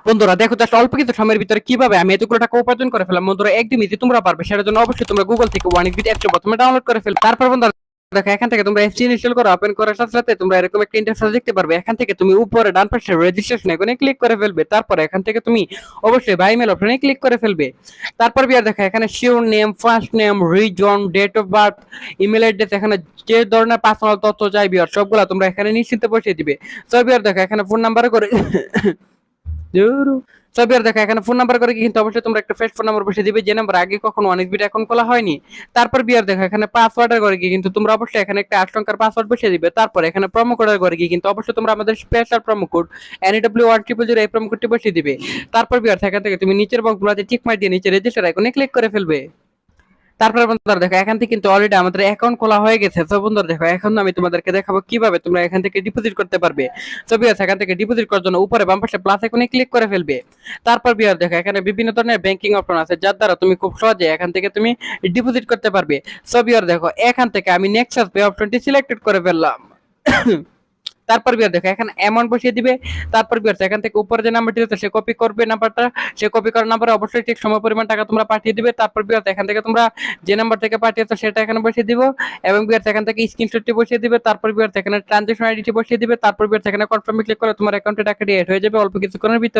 বন্ধুরা দেখো জাস্ট অল্প কিছু সময়ের ভিতরে কিভাবে আমি এতগুলো টাকা উপার্জন করে ফেললাম। বন্ধুরা একদম ইজি, তোমরা পারবে। সেটার জন্য অবশ্যই তোমরা গুগল থেকে ওয়ানিকবিট অ্যাপটা প্রথমে ডাউনলোড করে ফেলবে। তারপর বন্ধুরা দেখো এখান থেকে তোমরা এফসি ইনস্টল করো। ওপেন করার সাথে সাথে তোমরা এরকম একটা ইন্টারফেস দেখতে পারবে। এখান থেকে তুমি উপরে ডান পাশে রেজিস্ট্রেশন এখানে ক্লিক করে ফেলবে। তারপর এখান থেকে তুমি অবশ্যই বাই মেল অপশনে ক্লিক করে ফেলবে। তারপর বিয়ার দেখো এখানে surname, first name, reason, date of birth, email address, এখানে যে ধরনের পার্সোনাল তথ্য চাই বিয়ার সবগুলা তোমরা এখানে নিশ্চিন্তে বসিয়ে দিবে। তো বিয়ার দেখো এখানে ফোন নাম্বার করে সব আর দেখা এখানে ফোন নাম্বার করে কিন্তু অবশ্যই তোমরা একটা ফ্রেশ ফোন নাম্বার বসিয়ে দিবে, যে নাম্বার আগে কখনো অনেক বিট অ্যাকাউন্ট খোলা হয়নি। তারপর বিয়ার দেখা এখানে পাসওয়ার্ডের করে গিয়ে কিন্তু তোমরা অবশ্যই এখানে একটা 8 সংখ্যার পাসওয়ার্ড বসিয়ে দিবে। তারপর এখানে প্রোমো কোডের করে গিয়ে কিন্তু অবশ্যই তোমরা আমাদের স্পেশাল প্রোমো কোড NEW1000 এই প্রোমো কোডটি বসিয়ে দিবে। তারপর বিয়ার এখান থেকে তুমি নিচের বক্সগুলোতে টিক মার দিয়ে নিচে রেজিস্টার আইকনে ক্লিক করে ফেলবে। তারপরে বন্ধুরা দেখো এখান থেকে কিন্তু অলরেডি আমাদের অ্যাকাউন্ট খোলা হয়ে গেছে। তো বন্ধুরা দেখো এখন আমি তোমাদেরকে দেখাবো কিভাবে তোমরা এখান থেকে ডিপোজিট করতে পারবে। তো বিয়ার এখান থেকে ডিপোজিট করার জন্য উপরে বাম পাশে প্লাস আইকনে ক্লিক করে ফেলবে। তারপর বিয়ার দেখো এখানে বিভিন্ন ধরনের ব্যাংকিং অপশন আছে, যার দ্বারা তুমি খুব সহজে এখান থেকে তুমি ডিপোজিট করতে পারবে। সো বিয়ার দেখো এখান থেকে আমি নেক্সাস পে অপশনটি সিলেক্টেড করে ফেললাম। তারপর বিয়ার দেখো এখানে অ্যামাউন্ট বসিয়ে দিবে। তারপর বিয়ার এখান থেকে উপরে যে নাম্বারটি আছে সে কপি করবে নাম্বারটা, সে কপি করার নাম্বারে অবশ্যই ঠিক সম পরিমাণ টাকা তোমরা পাঠিয়ে দিবে। তারপর বিয়ার এখান থেকে তোমরা যে নাম্বার থেকে পাঠিয়েছো সেটা এখানে বসিয়ে দিব এবং বিয়ার এখান থেকে স্ক্রিনশটটি বসিয়ে দিবে। তারপর বিয়ার এখানে ট্রানজাকশন আইডিটি বসিয়ে দিবে। তারপর বিয়ার এখানে কনফার্মে ক্লিক করে তোমার অ্যাকাউন্টে টাকাটি এড হয়ে যাবে অল্প কিছুক্ষণের ভিতরে।